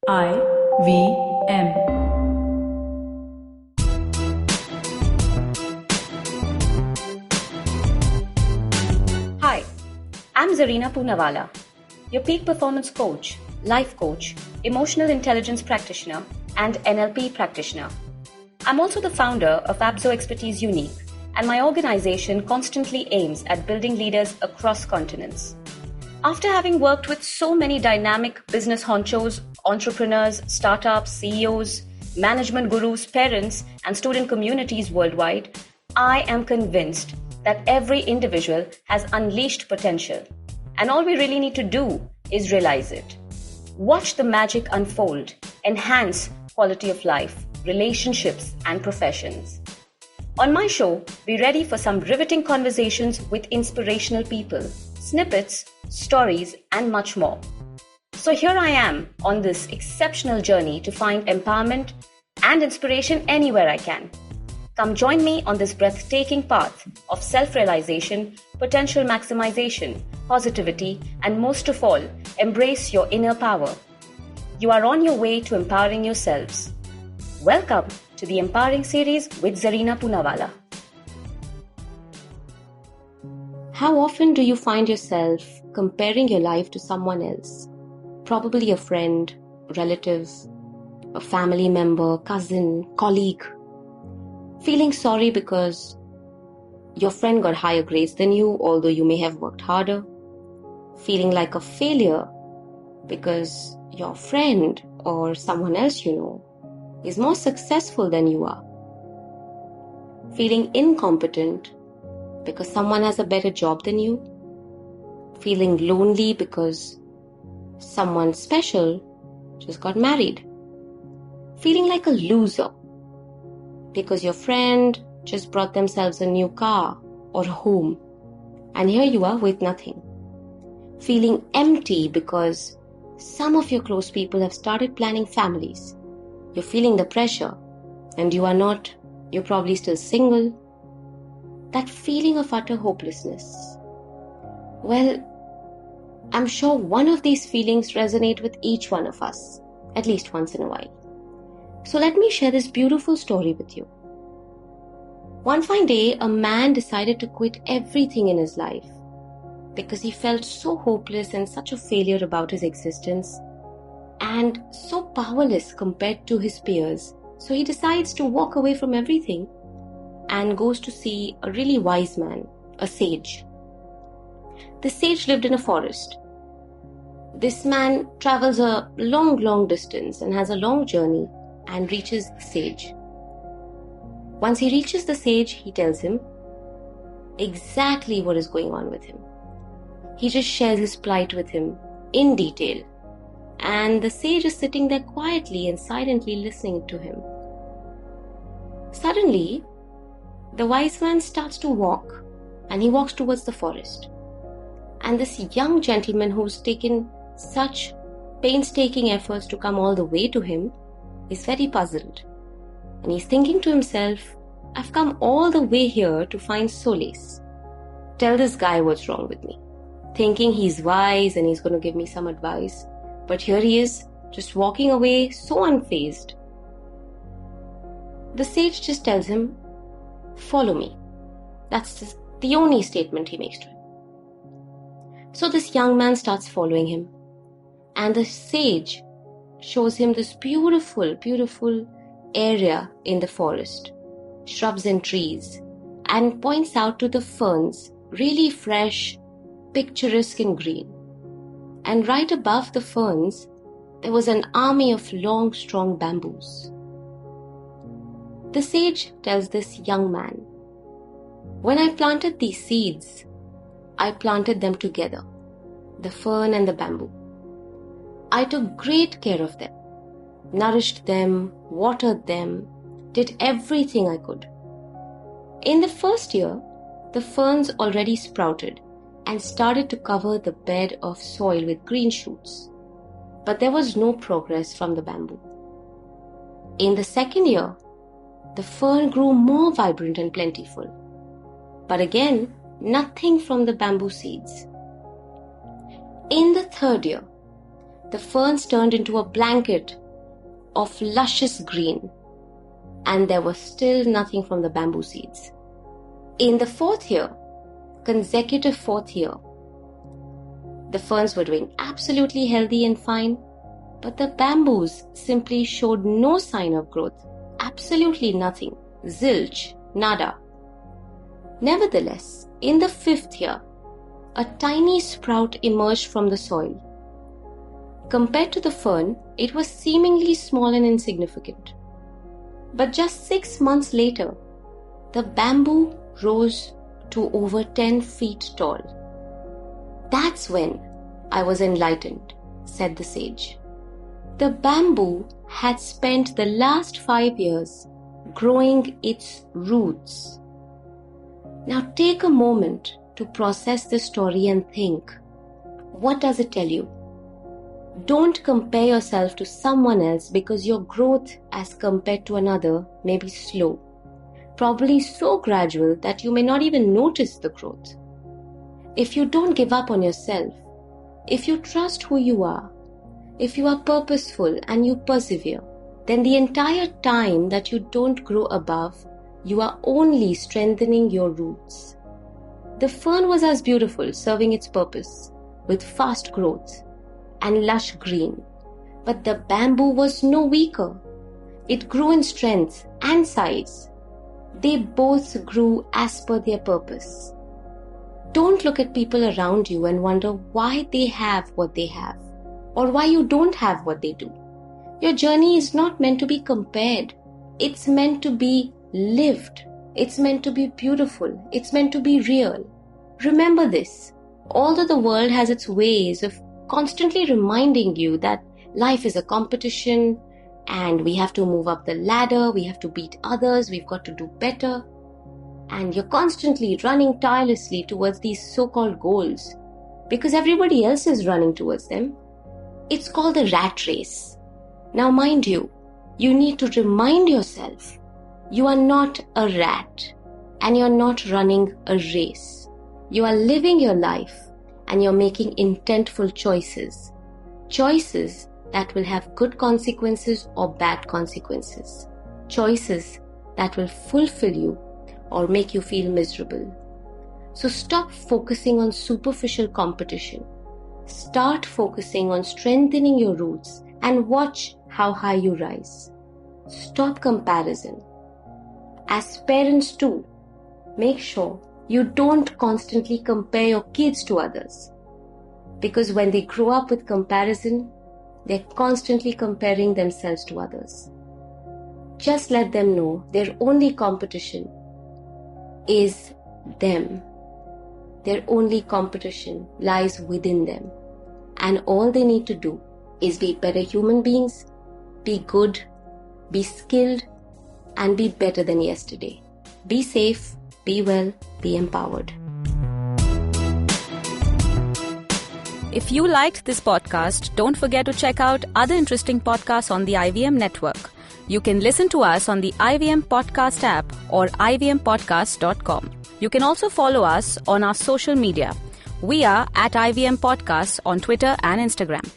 IVM. Hi, I'm Zarina Poonawalla, your peak performance coach, life coach, emotional intelligence practitioner, and NLP practitioner. I'm also the founder of Abzo Expertise Unique, and my organization constantly aims at building leaders across continents. After having worked with so many dynamic business honchos, entrepreneurs, startups, CEOs, management gurus, parents, and student communities worldwide, I am convinced that every individual has unleashed potential. And all we really need to do is realize it. Watch the magic unfold, enhance quality of life, relationships, and professions. On my show, be ready for some riveting conversations with inspirational people, snippets, stories, and much more. So here I am on this exceptional journey to find empowerment and inspiration anywhere I can. Come join me on this breathtaking path of self-realization, potential maximization, positivity, and most of all, embrace your inner power. You are on your way to empowering yourselves. Welcome to the Empowering Series with Zarina Poonawalla. How often do you find yourself comparing your life to someone else? Probably a friend, relative, a family member, cousin, colleague. Feeling sorry because your friend got higher grades than you, although you may have worked harder. Feeling like a failure because your friend or someone else you know is more successful than you are. Feeling incompetent because someone has a better job than you. Feeling lonely because someone special just got married. Feeling like a loser because your friend just brought themselves a new car or a home, and here you are with nothing. Feeling empty because some of your close people have started planning families. You're feeling the pressure, and you are not. You're probably still single. That feeling of utter hopelessness. Well, I'm sure one of these feelings resonate with each one of us, at least once in a while. So let me share this beautiful story with you. One fine day, a man decided to quit everything in his life because he felt so hopeless and such a failure about his existence and so powerless compared to his peers. So he decides to walk away from everything and goes to see a really wise man, a sage. The sage lived in a forest. This man travels a long distance and has a long journey and reaches the sage. Once he reaches the sage, he tells him exactly what is going on with him. He just shares his plight with him in detail. And the sage is sitting there quietly and silently listening to him. Suddenly, the wise man starts to walk, and he walks towards the forest. And this young gentleman who's taken such painstaking efforts to come all the way to him is very puzzled. And he's thinking to himself, I've come all the way here to find solace. Tell this guy what's wrong with me. Thinking he's wise and he's going to give me some advice. But here he is, just walking away so unfazed. The sage just tells him, follow me. That's just the only statement he makes to him. So this young man starts following him. And the sage shows him this beautiful area in the forest, shrubs and trees, and points out to the ferns, really fresh, picturesque and green. And right above the ferns, there was an army of long, strong bamboos. The sage tells this young man, when I planted these seeds, I planted them together, the fern and the bamboo. I took great care of them, nourished them, watered them, did everything I could. In the first year, the ferns already sprouted and started to cover the bed of soil with green shoots. But there was no progress from the bamboo. In the second year, the fern grew more vibrant and plentiful. But again, nothing from the bamboo seeds. In the third year, the ferns turned into a blanket of luscious green, and there was still nothing from the bamboo seeds. In the consecutive fourth year, the ferns were doing absolutely healthy and fine, but the bamboos simply showed no sign of growth. Absolutely nothing. Zilch. Nada. Nevertheless, in the fifth year, a tiny sprout emerged from the soil. Compared to the fern, it was seemingly small and insignificant. But just 6 months later, the bamboo rose to over 10 feet tall. That's when I was enlightened, said the sage. The bamboo had spent the last 5 years growing its roots. Now take a moment to process this story and think, what does it tell you? Don't compare yourself to someone else because your growth as compared to another may be slow, probably so gradual that you may not even notice the growth. If you don't give up on yourself, if you trust who you are, if you are purposeful and you persevere, then the entire time that you don't grow above, you are only strengthening your roots. The fern was as beautiful, serving its purpose, with fast growth and lush green. But the bamboo was no weaker. It grew in strength and size. They both grew as per their purpose. Don't look at people around you and wonder why they have what they have, or why you don't have what they do. Your journey is not meant to be compared. It's meant to be lived. It's meant to be beautiful. It's meant to be real. Remember this. Although the world has its ways of constantly reminding you that life is a competition and we have to move up the ladder, we have to beat others, we've got to do better, and you're constantly running tirelessly towards these so-called goals because everybody else is running towards them. It's called the rat race. Now mind you, you need to remind yourself you are not a rat and you're not running a race. You are living your life and you're making intentful choices. Choices that will have good consequences or bad consequences. Choices that will fulfill you or make you feel miserable. So stop focusing on superficial competition. Start focusing on strengthening your roots and watch how high you rise. Stop comparison. As parents too, make sure you don't constantly compare your kids to others. Because when they grow up with comparison, they're constantly comparing themselves to others. Just let them know their only competition is them. Their only competition lies within them. And all they need to do is be better human beings, be good, be skilled, and be better than yesterday. Be safe, be well, be empowered. If you liked this podcast, don't forget to check out other interesting podcasts on the IVM network. You can listen to us on the IVM Podcast app or ivmpodcast.com. You can also follow us on our social media. We are at IVM Podcasts on Twitter and Instagram.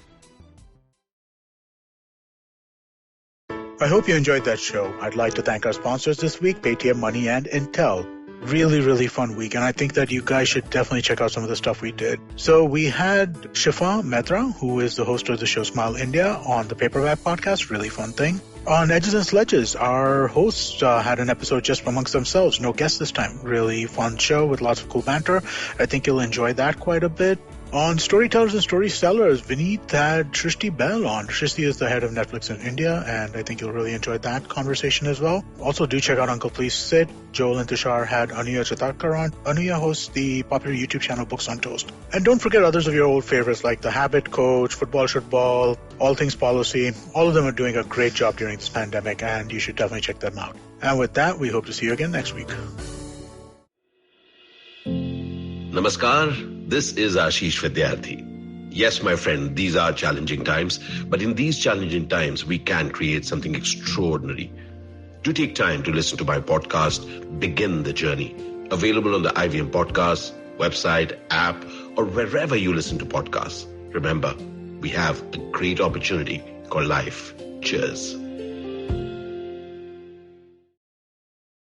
I hope you enjoyed that show. I'd like to thank our sponsors this week, Paytm Money and Intel. Really, really fun week, and I think that you guys should definitely check out some of the stuff we did. So we had Shifa Mehta, who is the host of the show Smile India, on the Paperback podcast. Really fun thing. On Edges and Sledges, our hosts had an episode just amongst themselves. No guests this time. Really fun show with lots of cool banter. I think you'll enjoy that quite a bit. On Storytellers and Storysellers, Vineet had Shrishti Bell on. Shrishti is the head of Netflix in India, and I think you'll really enjoy that conversation as well. Also, do check out Uncle Please Sit. Joel and Tushar had Anuya Chatakar on. Anuya hosts the popular YouTube channel Books on Toast. And don't forget others of your old favorites like The Habit Coach, Football Should Ball, All Things Policy. All of them are doing a great job during this pandemic, and you should definitely check them out. And with that, we hope to see you again next week. Namaskar, this is Ashish Vidyarthi. Yes, my friend, these are challenging times, but in these challenging times, we can create something extraordinary. Do take time to listen to my podcast, Begin the Journey, available on the IVM Podcast, website, app, or wherever you listen to podcasts. Remember, we have a great opportunity called life. Cheers.